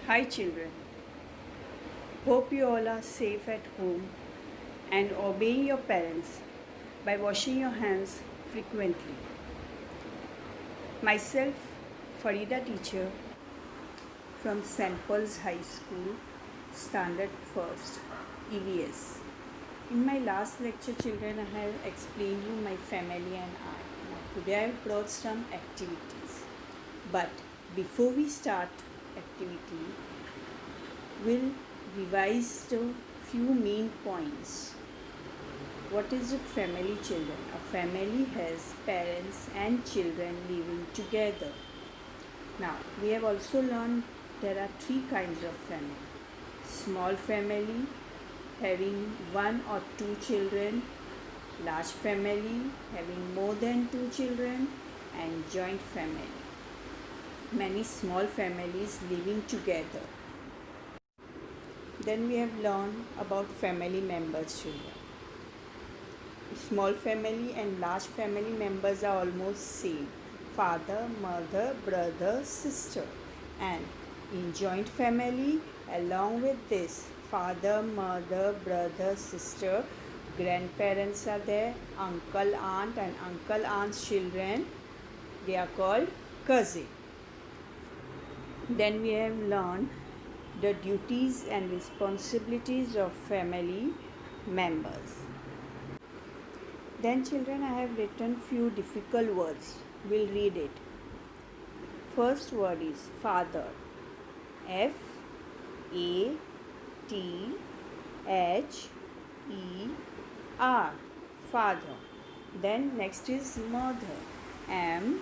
Hi children, hope you all are safe at home and obeying your parents by washing your hands frequently. Myself, Farida teacher from St. Paul's High School, Standard First, EVS. In my last lecture children, I have explained you my family and I. Now today I have brought some activities. But before we start activity, we'll revise the few main points. What is a family, children? A family has parents and children living together. Now, we have also learned there are three kinds of family. Small family having one or two children, large family having more than two children, and joint family. Many small families living together. Then we have learned about family members, children. Small family and large family members are almost same. Father, mother, brother, sister. And in joint family, along with this, father, mother, brother, sister, grandparents are there, uncle, aunt, and uncle, aunt's children. They are called cousin. Then we have learned the duties and responsibilities of family members. Then children, I have written few difficult words. We'll read it. First word is father. F-A-T-H-E-R. Father. Then next is mother. M-O-T-H-E-R.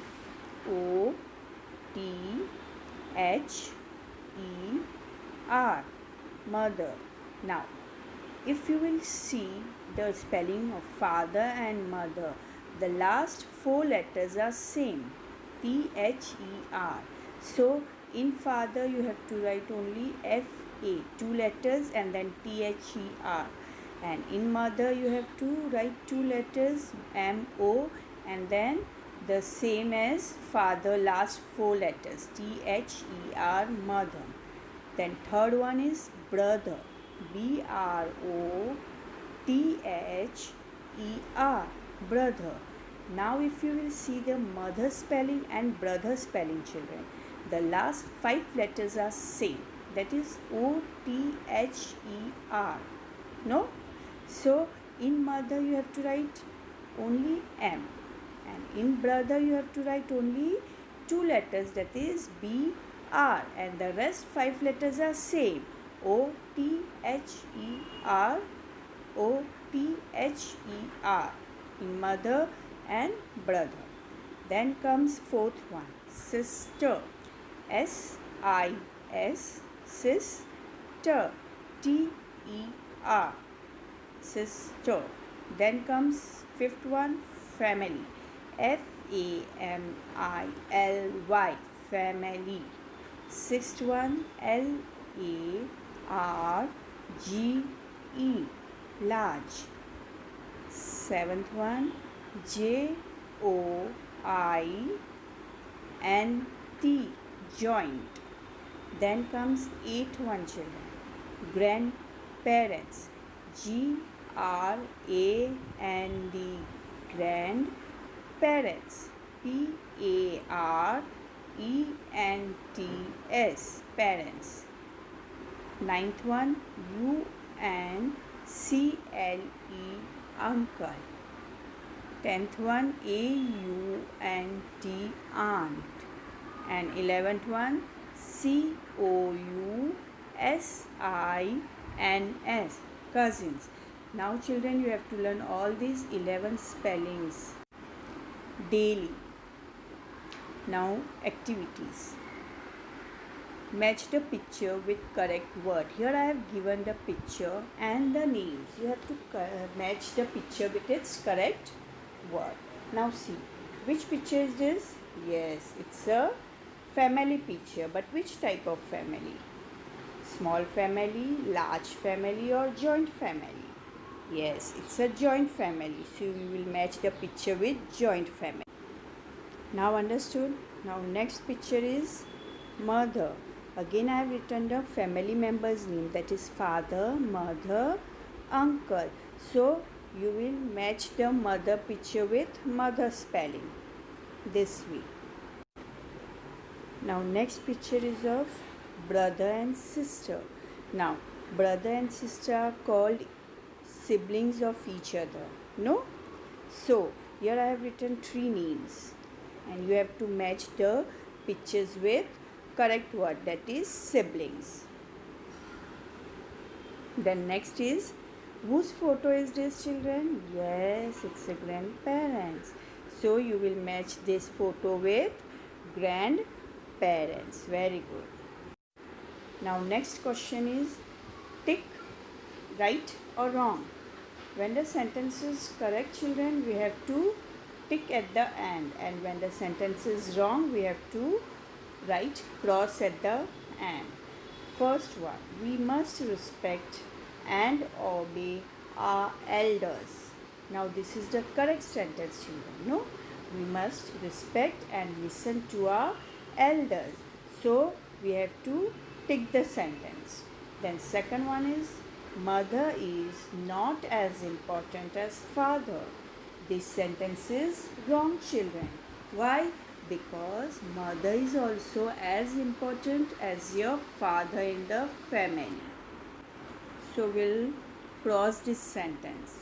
Mother. Now, if you will see the spelling of father and mother, the last four letters are same, T-H-E-R. So in father you have to write only F-A, two letters, and then T-H-E-R. And in mother you have to write two letters, M-O, and then the same as father, last four letters, T-H-E-R, mother. Then third one is brother, B-R-O-T-H-E-R, brother. Now if you will see the mother spelling and brother spelling, children, the last five letters are same, that is O-T-H-E-R. No? So in mother you have to write only M, and in brother you have to write only two letters, that is B-R, and the rest five letters are same, O-T-H-E-R, O-T-H-E-R, in mother and brother. Then comes fourth one, sister, S-I-S, sister, T-E-R, sister. Then comes fifth one, family, F-A-M-I-L-Y, family. Sixth one, L-A-R-G-E, large. Seventh one, J-O-I-N-T, joint. Then comes eighth one, children, grandparents, G-R-A-N-D, grandparents, P-A-R-E-N-T-S, parents. Ninth one, U-N-C-L-E, uncle. Tenth one, A-U-N-T, aunt. And 11th one, C-O-U-S-I-N-S, cousins. Now children, you have to learn all these 11 spellings daily. Now activities. Match the picture with correct word. Here I have given the picture and the names. You have to match the picture with its correct word. Now see, which picture is this? Yes, it's a family picture. But which type of family? Small family, large family, or joint family? Yes, it's a joint family. So we will match the picture with joint family. Now understood? Now next picture is mother. Again I have written the family member's name, that is father, mother, uncle. So you will match the mother picture with mother spelling this way. Now next picture is of brother and sister. Now brother and sister are called siblings of each other. No? So here I have written 3 names and you have to match the pictures with correct word, that is siblings. Then next is, whose photo is this, children? Yes, it's a grandparents. So you will match this photo with grandparents. Very good. Now next question is, tick right or wrong. When the sentence is correct, children, we have to tick at the end, and when the sentence is wrong, we have to write cross at the end. First one, we must respect and obey our elders. Now this is the correct sentence, children. No, we must respect and listen to our elders. So we have to tick the sentence. Then second one is, mother is not as important as father. This sentence is wrong, children. Why? Because mother is also as important as your father in the family. So we'll cross this sentence.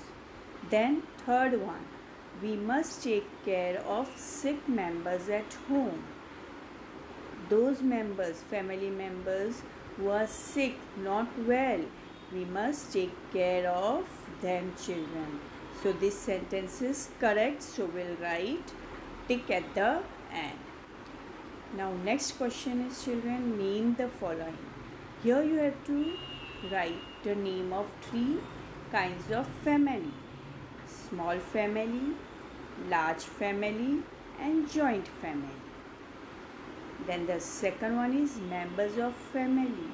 Then third one, we must take care of sick members at home. Those members, family members who are sick, not well, we must take care of them, children. So this sentence is correct. So we'll write tick at the end. Now next question is, children, name the following. Here you have to write the name of 3 kinds of family: small family, large family, and joint family. Then the second one is members of family.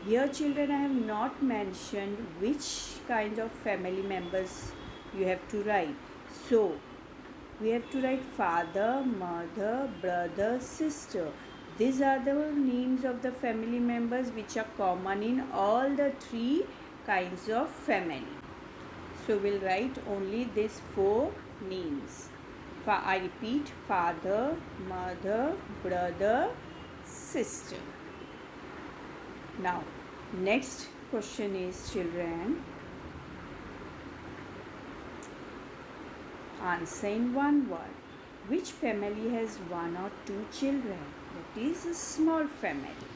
Here, children, I have not mentioned which kind of family members you have to write. So we have to write father, mother, brother, sister. These are the names of the family members which are common in all the 3 kinds of family. So we'll write only these 4 names. I repeat, father, mother, brother, sister. Now next question is, children, answer in one word. Which family has 1 or 2 children? That is a small family.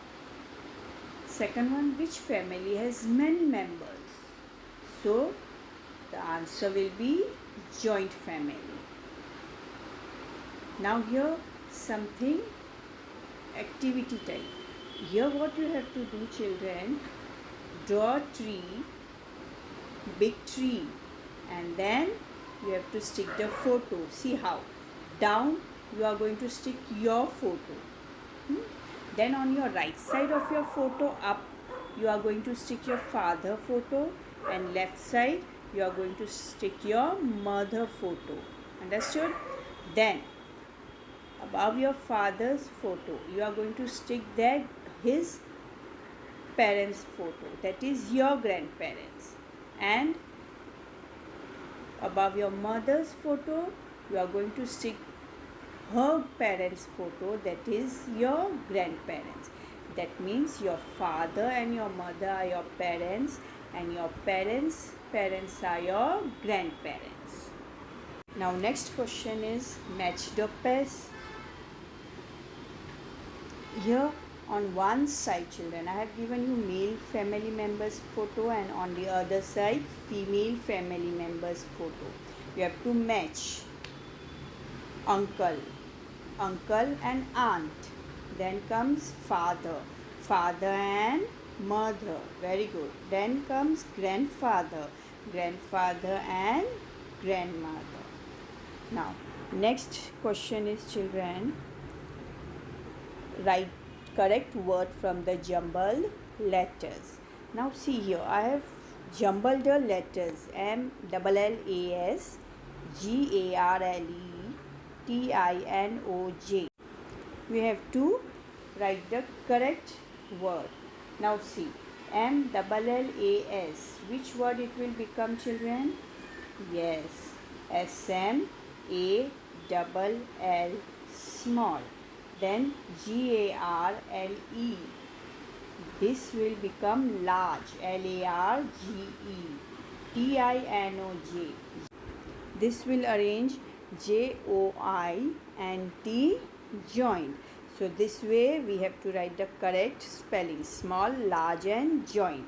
Second one, which family has many members? So the answer will be joint family. Now here something activity type. Here what you have to do, children, draw a tree, big tree, and then you have to stick the photo. See how? Down you are going to stick your photo. Then on your right side of your photo, up, you are going to stick your father photo, and left side you are going to stick your mother photo. Understood? Then above your father's photo, you are going to stick there his parents' photo, that is your grandparents. And above your mother's photo, you are going to stick her parents' photo, that is your grandparents. That means your father and your mother are your parents, and your parents' parents are your grandparents. Now next question is, match the pairs. Here on one side, children, I have given you male family members photo, and on the other side female family members photo. You have to match uncle and aunt. Then comes father and mother. Very good. Then comes grandfather and grandmother. Now next question is, children, write correct word from the jumbled letters. Now see here, I have jumbled the letters MLLAS, GARLE, TINOJ. We have to write the correct word. Now see, MLLAS. Which word it will become, children? Yes, SMALL, small. Then GARLE. This will become large, LARGE. TINOJ. This will arrange JOINT, joint. So this way we have to write the correct spelling, small, large and joint.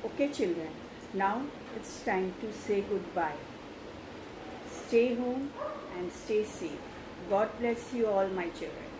Okay children, now it's time to say goodbye. Stay home and stay safe. God bless you all, my children.